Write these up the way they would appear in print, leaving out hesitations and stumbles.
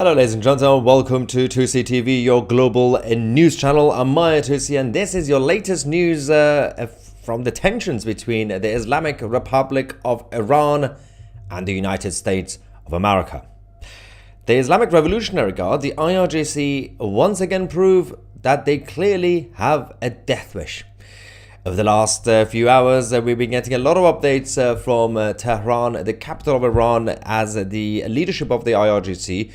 Hello ladies and gentlemen, welcome to 2C TV, your global news channel. I'm Maya 2C and this is your latest news from the tensions between the Islamic Republic of Iran and the United States of America. The Islamic Revolutionary Guard, the IRGC, once again prove that they clearly have a death wish. Over the last few hours, we've been getting a lot of updates from Tehran, the capital of Iran, as the leadership of the IRGC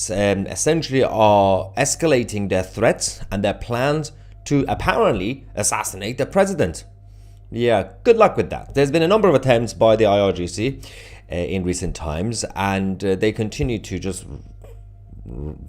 essentially are escalating their threats and their plans to apparently assassinate the president. Yeah, good luck with that. There's been a number of attempts by the IRGC in recent times, and they continue to just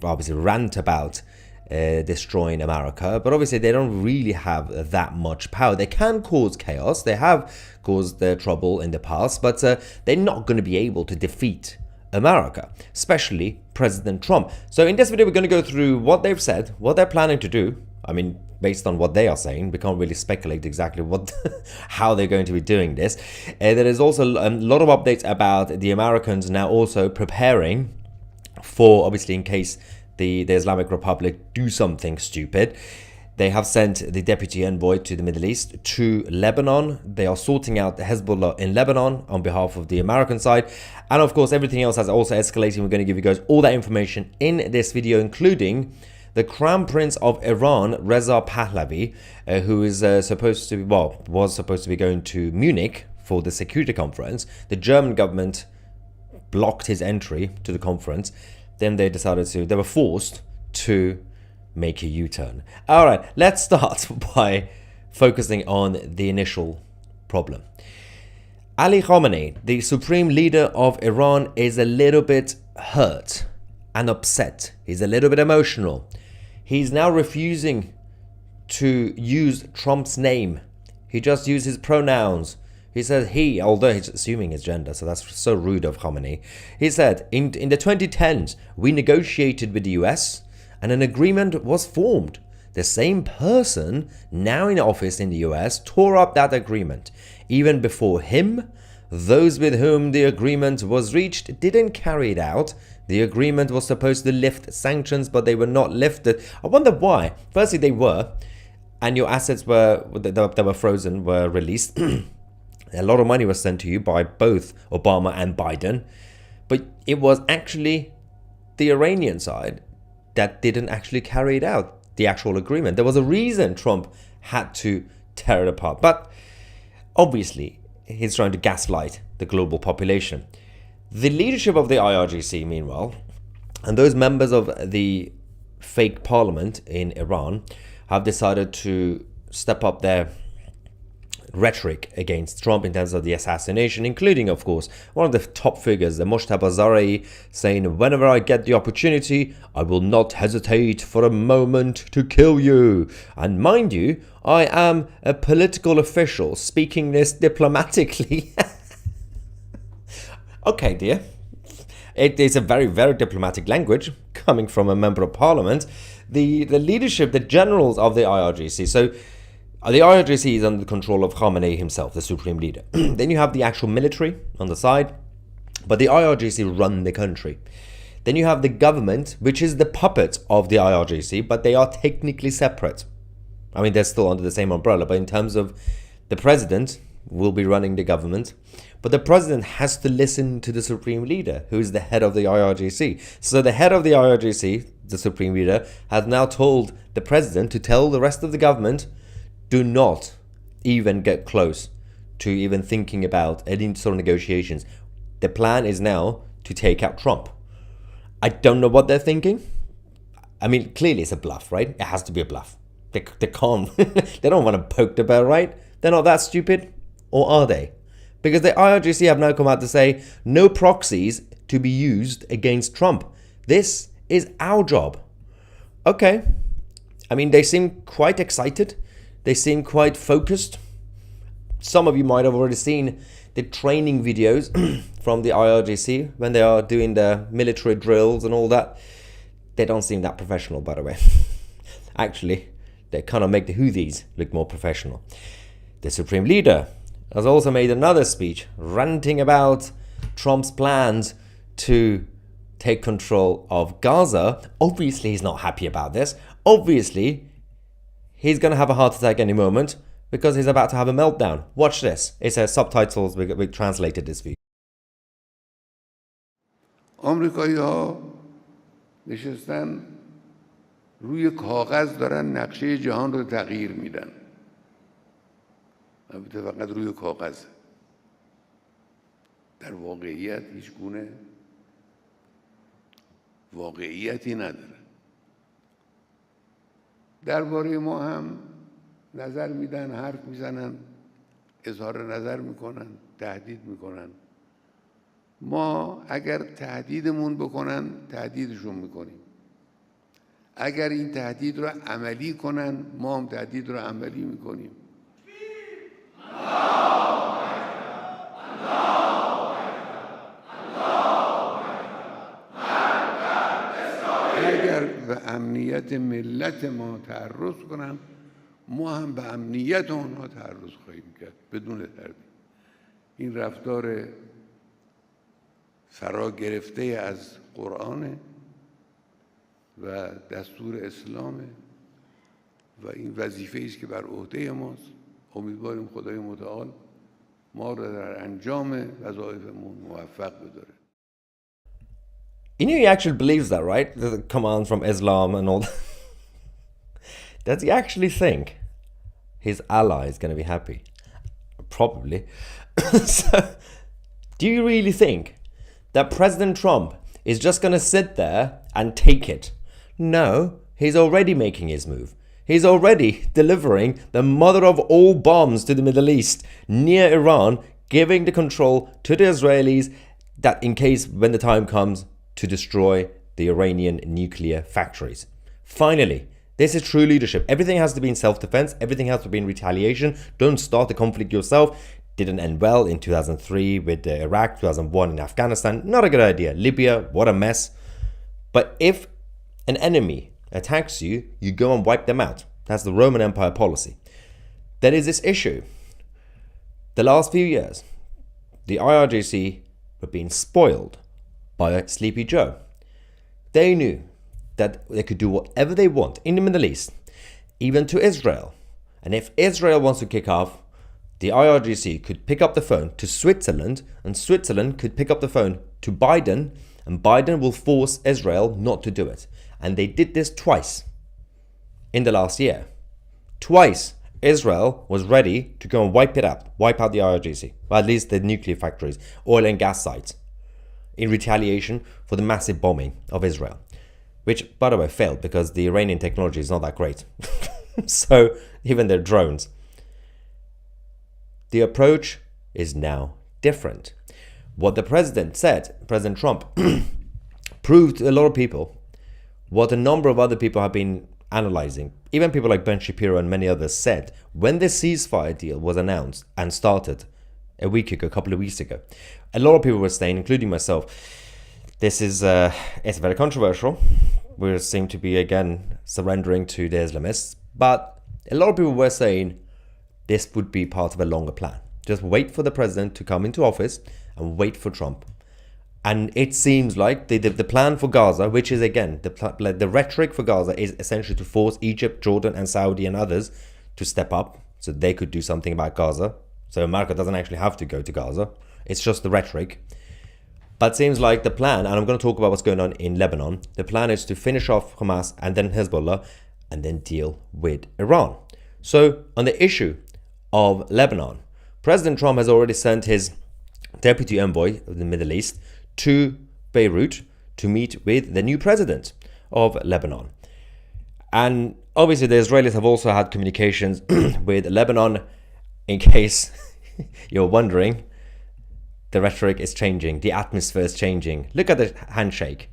obviously rant about destroying America, but obviously they don't really have that much power. They can cause chaos, they have caused trouble in the past, but they're not going to be able to defeat America, especially President Trump. So in this video we're going to go through what they've said, what they're planning to do. I mean, based on what they are saying, we can't really speculate exactly what how they're going to be doing this. There is also a lot of updates about the Americans now also preparing for, obviously, in case the Islamic Republic do something stupid. They have sent the deputy envoy to the Middle East, to Lebanon. They are sorting out the Hezbollah in Lebanon on behalf of the American side. And of course, everything else has also escalated. We're going to give you guys all that information in this video, including the Crown Prince of Iran, Reza Pahlavi, who is supposed to be, well, was supposed to be going to Munich for the security conference. The German government blocked his entry to the conference. Then they decided they were forced to make a U-turn. All right, let's start by focusing on the initial problem. Ali Khamenei, the supreme leader of Iran, is a little bit hurt and upset. He's a little bit emotional. He's now refusing to use Trump's name. He just uses pronouns. He says he, although he's assuming his gender, so that's so rude of Khamenei. He said, in the 2010s, we negotiated with the US and an agreement was formed. The same person, now in office in the US, tore up that agreement. Even before him, those with whom the agreement was reached didn't carry it out. The agreement was supposed to lift sanctions, but they were not lifted. I wonder why. Firstly, they were, and your assets that were frozen were released. A lot of money was sent to you by both Obama and Biden, but it was actually the Iranian side that didn't actually carry it out, the actual agreement. There was a reason Trump had to tear it apart, but obviously he's trying to gaslight the global population. The leadership of the IRGC, meanwhile, and those members of the fake parliament in Iran have decided to step up their rhetoric against Trump in terms of the assassination, including, of course, one of the top figures, the Mojtaba Zarei, saying, whenever I get the opportunity, I will not hesitate for a moment to kill you. And mind you, I am a political official speaking this diplomatically. Okay, dear. It is a very, very diplomatic language coming from a member of parliament. The leadership, the generals of the IRGC, so the IRGC is under the control of Khamenei himself, the supreme leader. Then you have the actual military on the side, but the IRGC run the country. Then you have the government, which is the puppet of the IRGC, but they are technically separate. I mean, they're still under the same umbrella, but in terms of the president will be running the government, but the president has to listen to the supreme leader, who is the head of the IRGC. So the head of the IRGC, the supreme leader, has now told the president to tell the rest of the government, do not even get close to even thinking about any sort of negotiations. The plan is now to take out Trump. I don't know what they're thinking. I mean, clearly it's a bluff, right? It has to be a bluff. They can't, they don't want to poke the bear, right? They're not that stupid, or are they? Because the IRGC have now come out to say no proxies to be used against Trump. This is our job. Okay. I mean, they seem quite excited. They seem quite focused. Some of you might have already seen the training videos from the IRGC when they are doing their military drills and all that. They don't seem that professional, by the way. Actually, they kind of make the Houthis look more professional. The supreme leader has also made another speech ranting about Trump's plans to take control of Gaza. Obviously, he's not happy about this. Obviously, he's going to have a heart attack any moment because he's about to have a meltdown. Watch this. It says subtitles. We translated this for you. آمریکایی‌ها نشستن روی کاغذ دارن نقشه جهان رو تغییر میدن. البته فقط روی کاغذ. در واقعیت هیچ گونه واقعیتی نداره. درباره ما هم نظر میدن، حرف میزنن، اظهار نظر میکنن، تهدید میکنن. ما اگر تهدیدمون بکنن تهدیدشون میکنیم. اگر این تهدید رو عملی کنن ما هم تهدید رو عملی میکنیم. اگر به امنیت ملت ما تعرض کنن ما هم به امنیت اونها تعرض خواهیم کرد بدون تردید. این رفتار فرا گرفته از قرآن و دستور اسلامه و این وظیفه است که بر عهده ماست. امیدواریم خدای متعال ما را در انجام وظایفمون موفق بداره. You know, he actually believes that, right? The command from Islam and all that. Does he actually think his ally is going to be happy? Probably. So, do you really think that President Trump is just going to sit there and take it? No, he's already making his move. He's already delivering the mother of all bombs to the Middle East near Iran, giving the control to the Israelis that in case when the time comes to destroy the Iranian nuclear factories. Finally, this is true leadership. Everything has to be in self-defense. Everything has to be in retaliation. Don't start the conflict yourself. Didn't end well in 2003 with Iraq, 2001 in Afghanistan. Not a good idea. Libya, what a mess. But if an enemy attacks you, you go and wipe them out. That's the Roman Empire policy. There is this issue. The last few years, the IRGC were being spoiled by Sleepy Joe. They knew that they could do whatever they want in the Middle East, even to Israel. And if Israel wants to kick off, the IRGC could pick up the phone to Switzerland, and Switzerland could pick up the phone to Biden, and Biden will force Israel not to do it. And they did this twice in the last year. Twice Israel was ready to go and wipe out the IRGC, or at least the nuclear factories, oil and gas sites, in retaliation for the massive bombing of Israel, which, by the way, failed because the Iranian technology is not that great. So, even their drones. The approach is now different. What the president said, President Trump, proved to a lot of people what a number of other people have been analyzing. Even people like Ben Shapiro and many others said when the ceasefire deal was announced and started a couple of weeks ago, a lot of people were saying, including myself, this is it's very controversial. We seem to be again surrendering to the Islamists, but a lot of people were saying this would be part of a longer plan. Just wait for the president to come into office and wait for Trump. And it seems like the plan for Gaza, which is again, the rhetoric for Gaza is essentially to force Egypt, Jordan and Saudi and others to step up so they could do something about Gaza. So America doesn't actually have to go to Gaza. It's just the rhetoric. But it seems like the plan, and I'm going to talk about what's going on in Lebanon, the plan is to finish off Hamas and then Hezbollah and then deal with Iran. So on the issue of Lebanon, President Trump has already sent his deputy envoy of the Middle East to Beirut to meet with the new president of Lebanon. And obviously the Israelis have also had communications with Lebanon. In case you're wondering, the rhetoric is changing, the atmosphere is changing. Look at the handshake.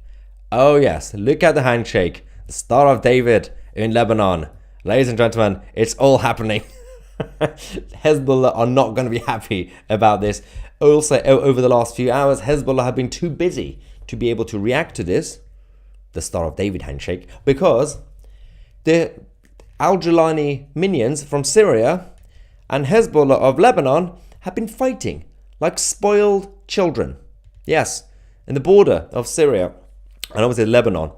Oh yes, look at the handshake. The Star of David in Lebanon. Ladies and gentlemen, it's all happening. Hezbollah are not going to be happy about this. Also, over the last few hours, Hezbollah have been too busy to be able to react to this, the Star of David handshake, because the Al-Julani minions from Syria and Hezbollah of Lebanon have been fighting like spoiled children. Yes, in the border of Syria, and obviously Lebanon,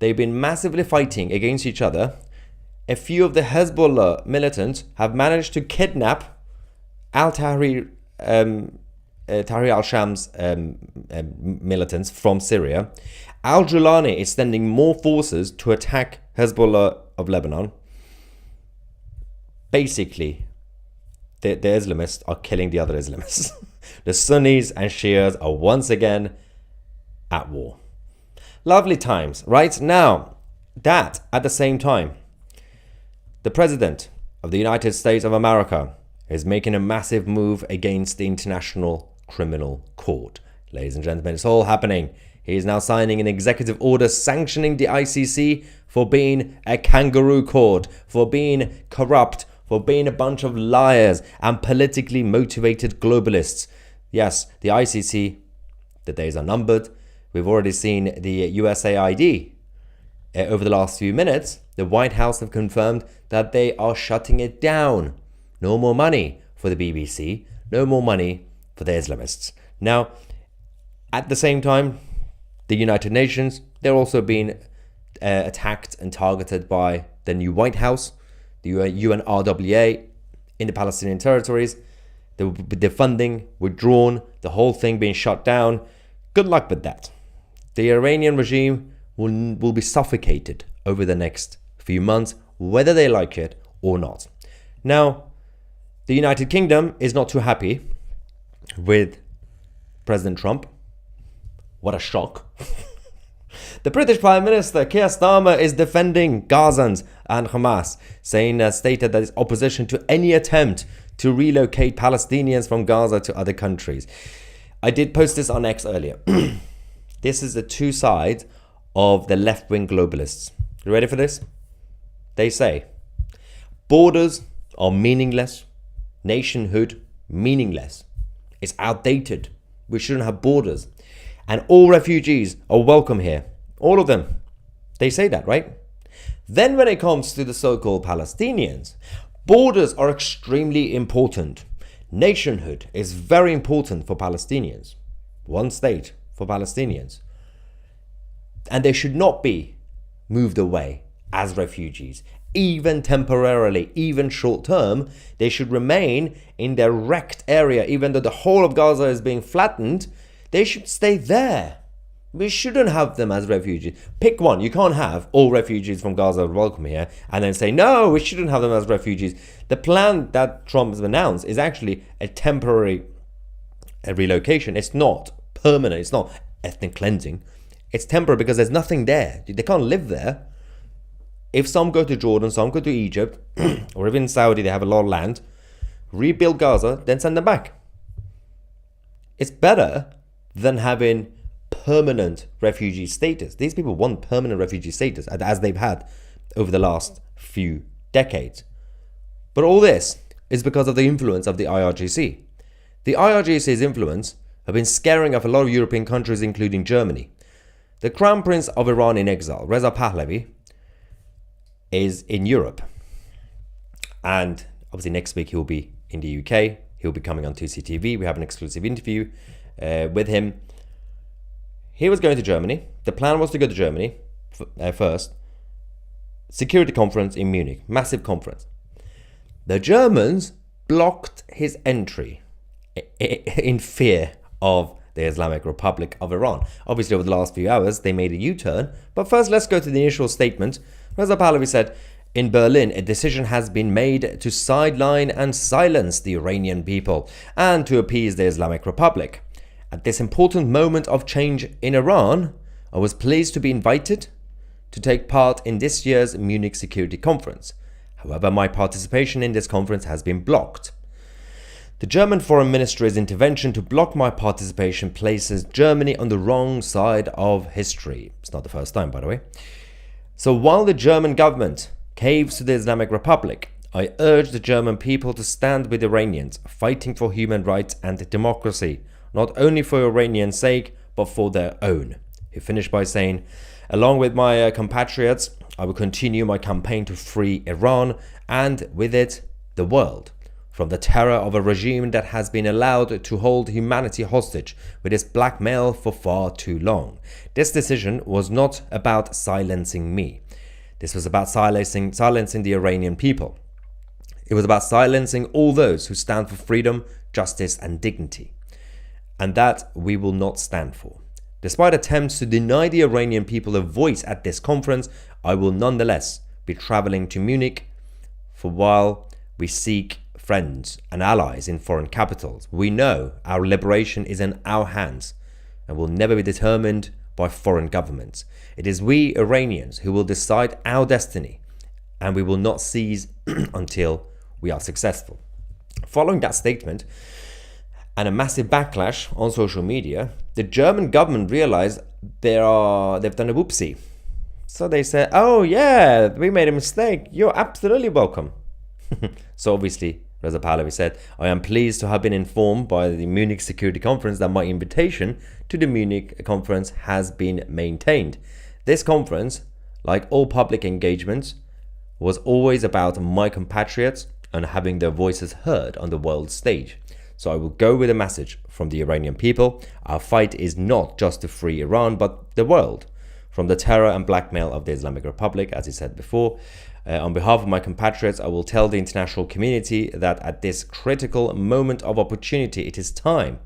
they've been massively fighting against each other. A few of the Hezbollah militants have managed to kidnap Tahrir al-Sham's militants from Syria. Al-Julani is sending more forces to attack Hezbollah of Lebanon. Basically, the Islamists are killing the other Islamists. The Sunnis and Shias are once again at war. Lovely times, right? Now, that at the same time, the President of the United States of America is making a massive move against the International Criminal Court. Ladies and gentlemen, it's all happening. He is now signing an executive order sanctioning the ICC for being a kangaroo court, for being corrupt, for being a bunch of liars and politically motivated globalists. Yes, the ICC, the days are numbered. We've already seen the USAID. Over the last few minutes, the White House have confirmed that they are shutting it down. No more money for the BBC, no more money for the Islamists. Now, at the same time, the United Nations, they're also being attacked and targeted by the new White House, the UNRWA in the Palestinian territories. The funding withdrawn, the whole thing being shut down. Good luck with that. The Iranian regime will be suffocated over the next few months, whether they like it or not. Now, the United Kingdom is not too happy with President Trump. What a shock. The British Prime Minister Keir Starmer is defending Gazans and Hamas, stated that his opposition to any attempt to relocate Palestinians from Gaza to other countries. I did post this on X earlier. This is the two sides of the left-wing globalists. You ready for this? They say borders are meaningless, nationhood meaningless. It's outdated. We shouldn't have borders. And all refugees are welcome here. All of them. They say that, right? Then when it comes to the so-called Palestinians, borders are extremely important. Nationhood is very important for Palestinians. One state for Palestinians. And they should not be moved away as refugees. Even temporarily, even short term, they should remain in their wrecked area. Even though the whole of Gaza is being flattened, they should stay there. We shouldn't have them as refugees. Pick one. You can't have all refugees from Gaza welcome here and then say, no, we shouldn't have them as refugees. The plan that Trump has announced is actually a temporary relocation. It's not permanent. It's not ethnic cleansing. It's temporary because there's nothing there. They can't live there. If some go to Jordan, some go to Egypt, or even Saudi, they have a lot of land, rebuild Gaza, then send them back. It's better than having permanent refugee status. These people want permanent refugee status, as they've had over the last few decades. But all this is because of the influence of the IRGC. The IRGC's influence have been scaring off a lot of European countries, including Germany. The Crown Prince of Iran in exile, Reza Pahlavi, is in Europe. And obviously next week he'll be in the UK. He'll be coming on 2CTV. We have an exclusive interview with him. He was going to Germany. The plan was to go to Germany first. Security conference in Munich. Massive conference. The Germans blocked his entry in fear of the Islamic Republic of Iran. Obviously, over the last few hours, they made a U-turn. But first, let's go to the initial statement. Reza Pahlavi said, in Berlin, a decision has been made to sideline and silence the Iranian people and to appease the Islamic Republic. At this important moment of change in Iran, I was pleased to be invited to take part in this year's Munich Security Conference. However, my participation in this conference has been blocked. The German Foreign Ministry's intervention to block my participation places Germany on the wrong side of history. It's not the first time, by the way. So while the German government caves to the Islamic Republic, I urge the German people to stand with Iranians, fighting for human rights and democracy, not only for Iranians' sake, but for their own. He finished by saying, along with my compatriots, I will continue my campaign to free Iran and with it, the world, from the terror of a regime that has been allowed to hold humanity hostage with its blackmail for far too long. This decision was not about silencing me. This was about silencing the Iranian people. It was about silencing all those who stand for freedom, justice, and dignity. And that we will not stand for. Despite attempts to deny the Iranian people a voice at this conference, I will nonetheless be traveling to Munich for while we seek friends and allies in foreign capitals. We know our liberation is in our hands and will never be determined by foreign governments. It is we Iranians who will decide our destiny, and we will not cease until we are successful. Following that statement and a massive backlash on social media, the German government realized they've done a whoopsie. So they said, oh yeah, we made a mistake. You're absolutely welcome. So obviously, Reza Pahlavi said, I am pleased to have been informed by the Munich Security Conference that my invitation to the Munich conference has been maintained. This conference, like all public engagements, was always about my compatriots and having their voices heard on the world stage. So I will go with a message from the Iranian people. Our fight is not just to free Iran, but the world from the terror and blackmail of the Islamic Republic, as he said before. On behalf of my compatriots, I will tell the international community that at this critical moment of opportunity, it is time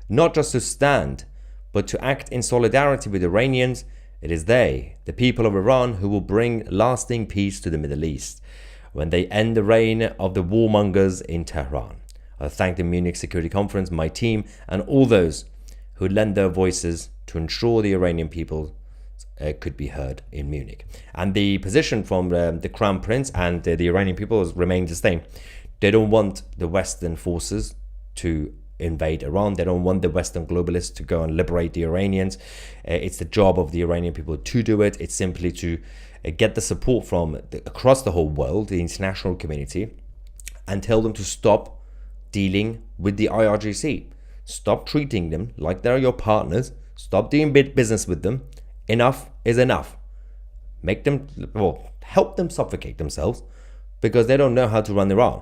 not just to stand, but to act in solidarity with Iranians. It is they, the people of Iran, who will bring lasting peace to the Middle East when they end the reign of the warmongers in Tehran. I thank the Munich Security Conference, my team, and all those who lend their voices to ensure the Iranian people could be heard in Munich. And the position from the Crown Prince and the Iranian people has remained the same. They don't want the Western forces to invade Iran. They don't want the Western globalists to go and liberate the Iranians. It's the job of the Iranian people to do it. It's simply to get the support from across the whole world, the international community, and tell them to stop dealing with the IRGC. Stop treating them like they're your partners. Stop doing business with them. Enough is enough. Make them, well, help them suffocate themselves because they don't know how to run Iran.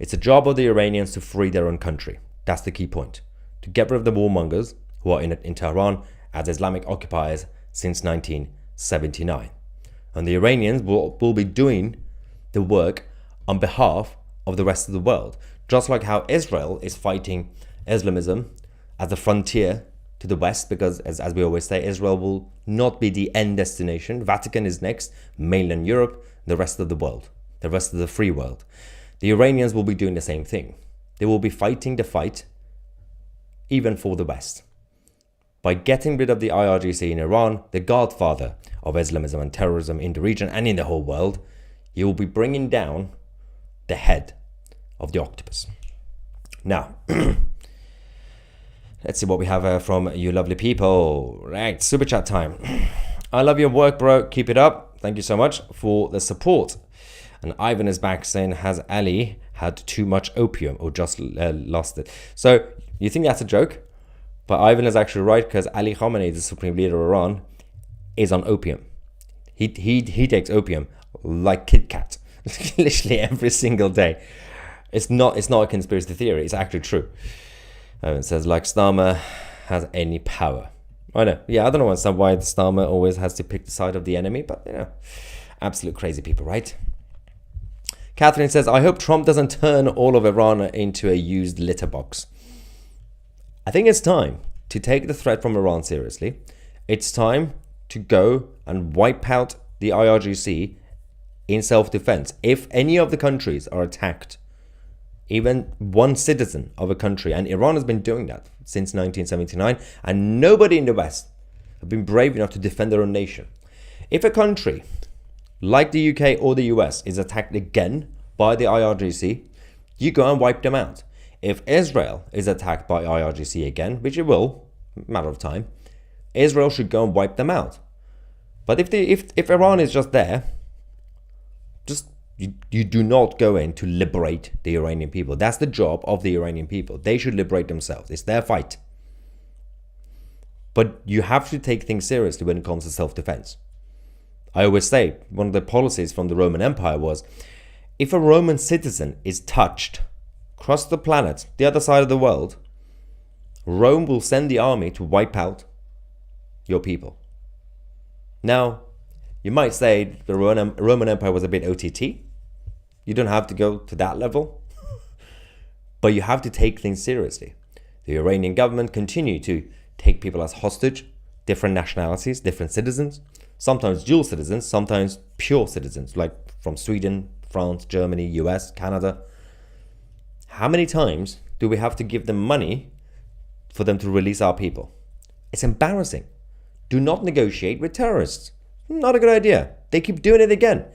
It's the job of the Iranians to free their own country. That's the key point. To get rid of the warmongers who are in Tehran as Islamic occupiers since 1979. And the Iranians will be doing the work on behalf of the rest of the world. Just like how Israel is fighting Islamism as a frontier to the West, because as we always say, Israel will not be the end destination. Vatican is next, mainland Europe, the rest of the world, the rest of the free world. The Iranians will be doing the same thing. They will be fighting the fight even for the West. By getting rid of the IRGC in Iran, the godfather of Islamism and terrorism in the region and in the whole world, you will be bringing down the head of the octopus. Now, let's see what we have from you lovely people. Right, super chat time. I love your work, bro. Keep it up. Thank you so much for the support. And Ivan is back saying, has Ali had too much opium or just lost it? So you think that's a joke? But Ivan is actually right, because Ali Khamenei, the supreme leader of Iran, is on opium. He takes opium like Kit Kat, literally every single day. It's not a conspiracy theory. It's actually true. It says, like Starmer has any power. I know. Yeah, I don't know why Starmer always has to pick the side of the enemy, but, you know, absolute crazy people, right? Catherine says, I hope Trump doesn't turn all of Iran into a used litter box. I think it's time to take the threat from Iran seriously. It's time to go and wipe out the IRGC in self-defense. If any of the countries are attacked, even one citizen of a country, and Iran has been doing that since 1979, and nobody in the West have been brave enough to defend their own nation. If a country like the UK or the US is attacked again by the IRGC, you go and wipe them out. If Israel is attacked by IRGC again, which it will, matter of time, Israel should go and wipe them out. But if Iran is just there, you do not go in to liberate the Iranian people. That's the job of the Iranian people. They should liberate themselves. It's their fight. But you have to take things seriously when it comes to self-defense. I always say, one of the policies from the Roman Empire was, if a Roman citizen is touched across the planet, the other side of the world, Rome will send the army to wipe out your people. Now, you might say the Roman Empire was a bit OTT. You don't have to go to that level. But you have to take things seriously. The Iranian government continue to take people as hostage, different nationalities, different citizens, sometimes dual citizens, sometimes pure citizens, like from Sweden, France, Germany, US, Canada. How many times do we have to give them money for them to release our people? It's embarrassing. Do not negotiate with terrorists. Not a good idea. They keep doing it again.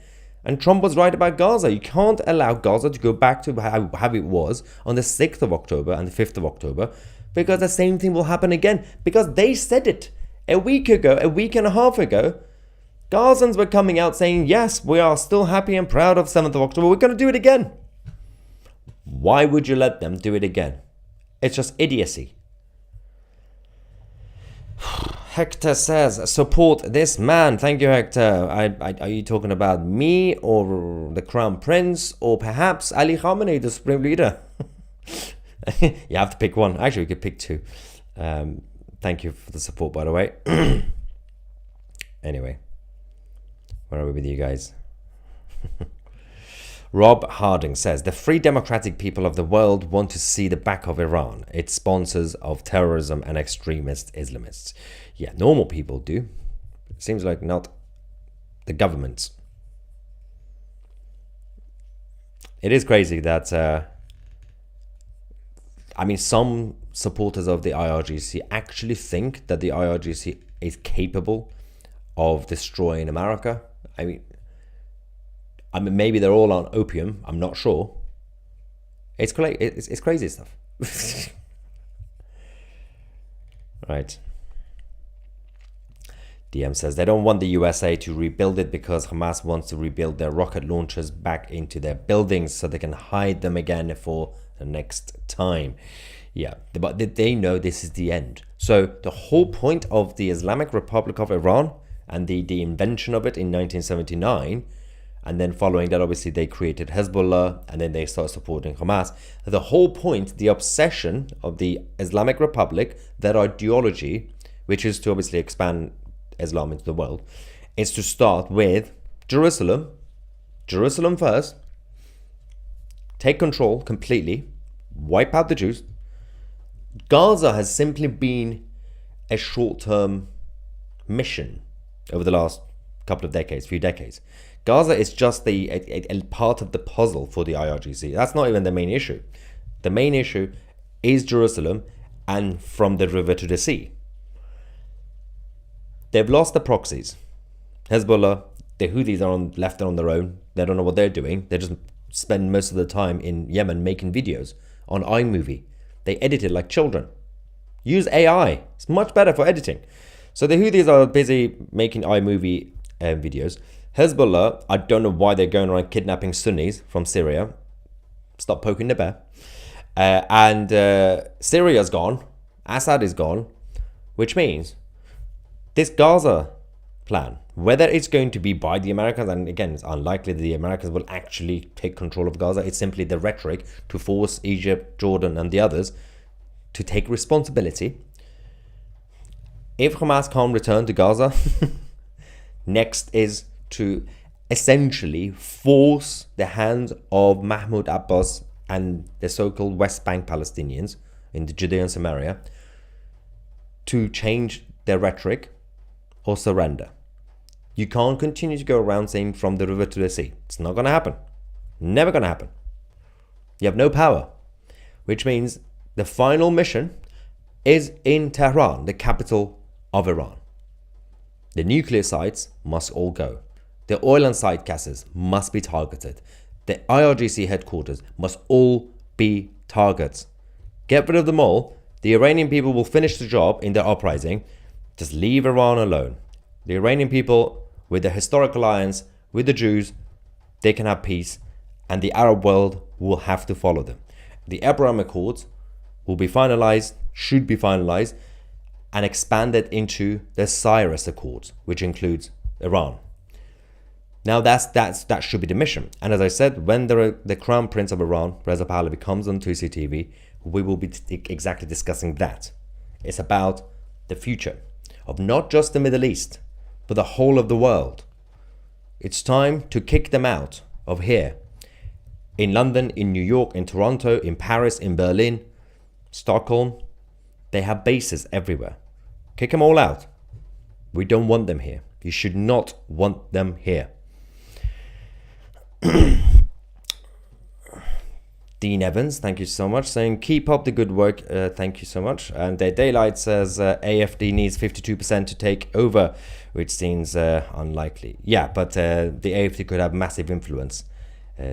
And Trump was right about Gaza. You can't allow Gaza to go back to how it was on the 6th of October and the 5th of October, because the same thing will happen again. Because they said it a week ago, a week and a half ago. Gazans were coming out saying, yes, we are still happy and proud of 7th of October. We're going to do it again. Why would you let them do it again? It's just idiocy. Hector says, support this man. Thank you, Hector. Are you talking about me or the Crown Prince or perhaps Ali Khamenei, the Supreme Leader? You have to pick one. Actually, we could pick two. Thank you for the support, by the way. Anyway, where are we with you guys? Rob Harding says, the free democratic people of the world want to see the back of Iran, its sponsors of terrorism and extremist Islamists. Yeah, normal people do. It seems like not the governments. It is crazy that, some supporters of the IRGC actually think that the IRGC is capable of destroying America. I mean, maybe they're all on opium. I'm not sure. It's crazy stuff. Right. DM says they don't want the USA to rebuild it because Hamas wants to rebuild their rocket launchers back into their buildings so they can hide them again for the next time. Yeah, but they know this is the end. So the whole point of the Islamic Republic of Iran and the invention of it in 1979, and then following that, obviously, they created Hezbollah, and then they started supporting Hamas. The whole point, the obsession of the Islamic Republic, that ideology, which is to obviously expand Islam into the world, is to start with Jerusalem first, take control completely, wipe out the Jews. Gaza has simply been a short-term mission over the last few decades. Gaza is just a part of the puzzle for the IRGC. That's not even the main issue. The main issue is Jerusalem and from the river to the sea. They've lost the proxies. Hezbollah, the Houthis are left on their own. They don't know what they're doing. They just spend most of the time in Yemen making videos on iMovie. They edit it like children. Use AI. It's much better for editing. So the Houthis are busy making iMovie videos. Hezbollah, I don't know why they're going around kidnapping Sunnis from Syria. Stop poking the bear. And Syria's gone. Assad is gone. Which means this Gaza plan, whether it's going to be by the Americans, and again, it's unlikely that the Americans will actually take control of Gaza. It's simply the rhetoric to force Egypt, Jordan, and the others to take responsibility. If Hamas can't return to Gaza, next is to essentially force the hand of Mahmoud Abbas and the so-called West Bank Palestinians in the Judea and Samaria to change their rhetoric or surrender. You can't continue to go around saying from the river to the sea. It's not going to happen. Never going to happen. You have no power, which means the final mission is in Tehran, the capital of Iran. The nuclear sites must all go. The oil and side gases must be targeted. The IRGC headquarters must all be targets. Get rid of them all. The Iranian people will finish the job in their uprising. Just leave Iran alone. The Iranian people, with their historic alliance with the Jews, they can have peace, and the Arab world will have to follow them. The Abraham Accords will be finalized, should be finalized, and expanded into the Cyrus Accords, which includes Iran. Now that should be the mission. And as I said, when the Crown Prince of Iran, Reza Pahlavi, comes on 2CTV, we will be exactly discussing that. It's about the future of not just the Middle East, but the whole of the world. It's time to kick them out of here. In London, in New York, in Toronto, in Paris, in Berlin, Stockholm, they have bases everywhere. Kick them all out. We don't want them here. You should not want them here. Dean Evans, thank you so much, saying keep up the good work. Thank you so much. And Daylight says AFD needs 52% to take over, which seems unlikely. Yeah, but the AFD could have massive influence.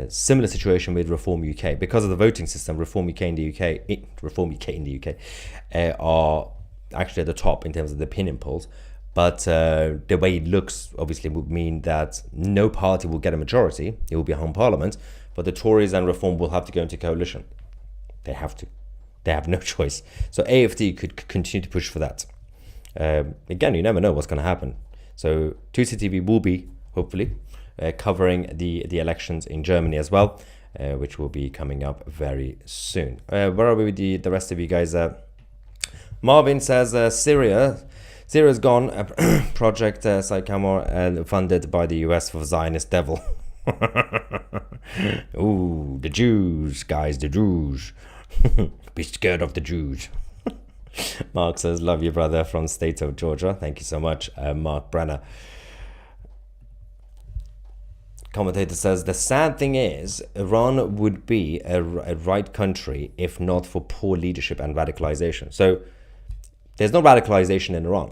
Similar situation with Reform UK, because of the voting system. Reform UK in the UK are actually at the top in terms of the opinion polls. But the way it looks obviously would mean that no party will get a majority. It will be a home parliament, but the Tories and Reform will have to go into coalition. They have to. They have no choice. So AFD could continue to push for that. Again, you never know what's going to happen. So 2CTV will be, hopefully, covering the elections in Germany as well, which will be coming up very soon. Where are we with the rest of you guys? Marvin says Syria's gone. Project Sycamore funded by the US for Zionist devil. Ooh, the Jews, guys, the Jews. Be scared of the Jews. Mark says, love you, brother, from state of Georgia. Thank you so much, Mark Brenner. Commentator says, the sad thing is, Iran would be a right country if not for poor leadership and radicalization. So there's no radicalization in Iran.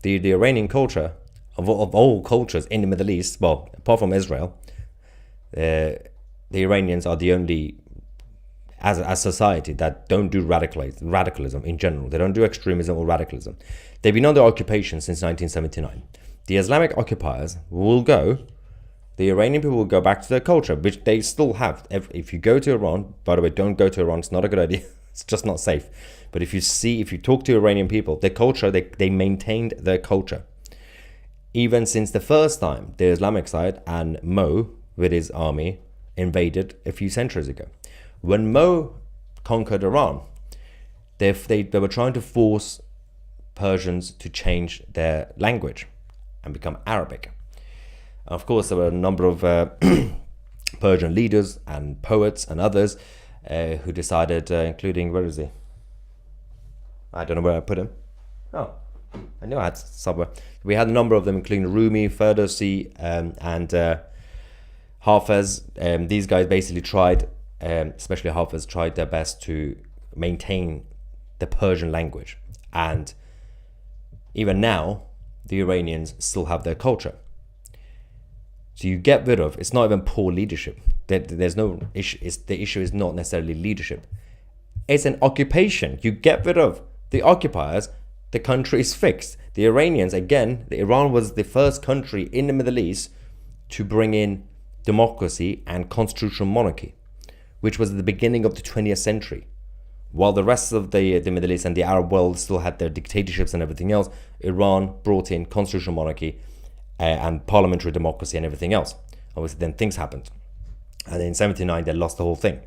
The Iranian culture, of all cultures in the Middle East, well, apart from Israel, the Iranians are the only, as a society, that don't do radicalism in general. They don't do extremism or radicalism. They've been under occupation since 1979. The Islamic occupiers will go, the Iranian people will go back to their culture, which they still have. If you go to Iran, by the way, don't go to Iran, it's not a good idea. It's just not safe. But if you talk to Iranian people, their culture, they maintained their culture. Even since the first time the Islamic side and Mo, with his army, invaded a few centuries ago. When Mo conquered Iran, they were trying to force Persians to change their language and become Arabic. Of course, there were a number of Persian leaders and poets and others who decided, including, where is he? I don't know where I put him. Oh, I knew I had somewhere. We had a number of them, including Rumi, Ferdowsi, and Hafez. These guys basically tried, especially Hafez, tried their best to maintain the Persian language. And even now, the Iranians still have their culture. So you get rid of, it's not even poor leadership. There's no issue. The issue is not necessarily leadership. It's an occupation. You get rid of the occupiers, the country is fixed. The Iranians, again, Iran was the first country in the Middle East to bring in democracy and constitutional monarchy, which was at the beginning of the 20th century. While the rest of the Middle East and the Arab world still had their dictatorships and everything else, Iran brought in constitutional monarchy and parliamentary democracy and everything else. Obviously, then things happened. And in 79, they lost the whole thing.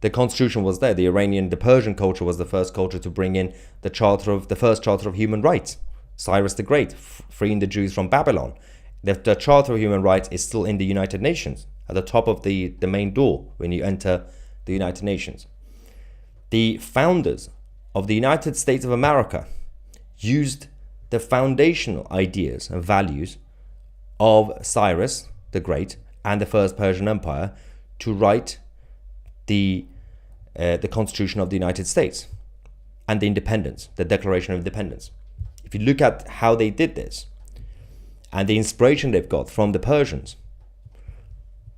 The constitution was there. The Persian culture was the first culture to bring in the first charter of human rights. Cyrus the Great, freeing the Jews from Babylon. The Charter of Human Rights is still in the United Nations, at the top of the main door when you enter the United Nations. The founders of the United States of America used the foundational ideas and values of Cyrus the Great and the First Persian Empire to write the Constitution of the United States and the independence, the Declaration of Independence. If you look at how they did this and the inspiration they've got from the Persians,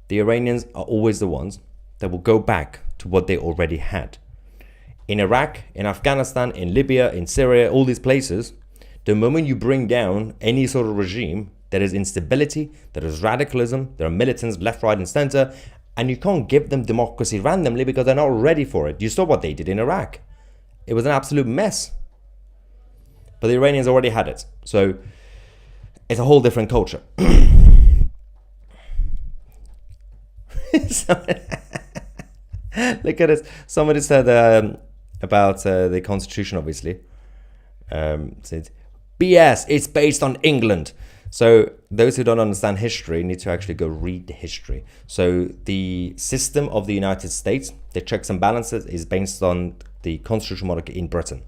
the Iranians are always the ones that will go back to what they already had. In Iraq, in Afghanistan, in Libya, in Syria, all these places, the moment you bring down any sort of regime, there is instability, there is radicalism, there are militants left, right, and center, and you can't give them democracy randomly because they're not ready for it. You saw what they did in Iraq. It was an absolute mess. But the Iranians already had it. So it's a whole different culture. Look at this. Somebody said about the constitution, obviously. Said, BS, it's based on England. So those who don't understand history need to actually go read the history. So the system of the United States, the checks and balances, is based on the constitutional monarchy in Britain.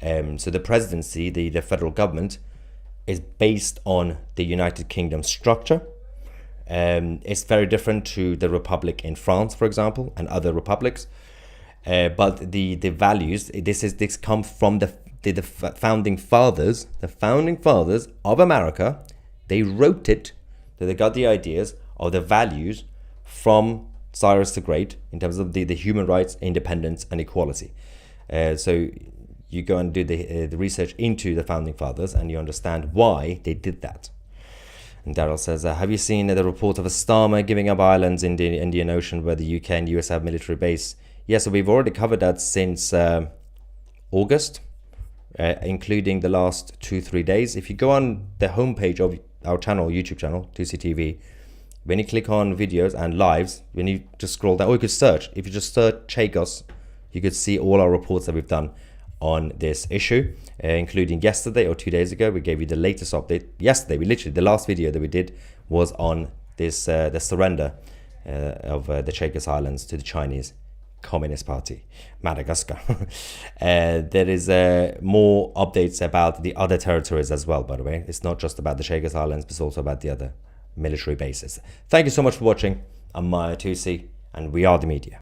So the presidency, the federal government, is based on the United Kingdom structure. It's very different to the republic in France, for example, and other republics. But the values, this come from the founding fathers, of America. They wrote it, that they got the ideas of the values from Cyrus the Great in terms of the human rights, independence, and equality. So you go and do the research into the founding fathers, and you understand why they did that. And Daryl says, have you seen the report of a Starmer giving up islands in the Indian Ocean where the UK and US have military base? Yeah, so we've already covered that since August, including the last 2-3 days. If you go on the homepage of our channel, YouTube channel, 2CTV, when you click on videos and lives, when you just scroll down, or you could search, if you just search Chagos, you could see all our reports that we've done on this issue, including yesterday or 2 days ago. We gave you the latest update. Yesterday, the last video that we did was on this the surrender of the Chagos Islands to the Chinese Communist Party, Madagascar. There is more updates about the other territories as well, by the way. It's not just about the Chagos Islands, but it's also about the other military bases. Thank you so much for watching. I'm Maya Tusi, and we are the media.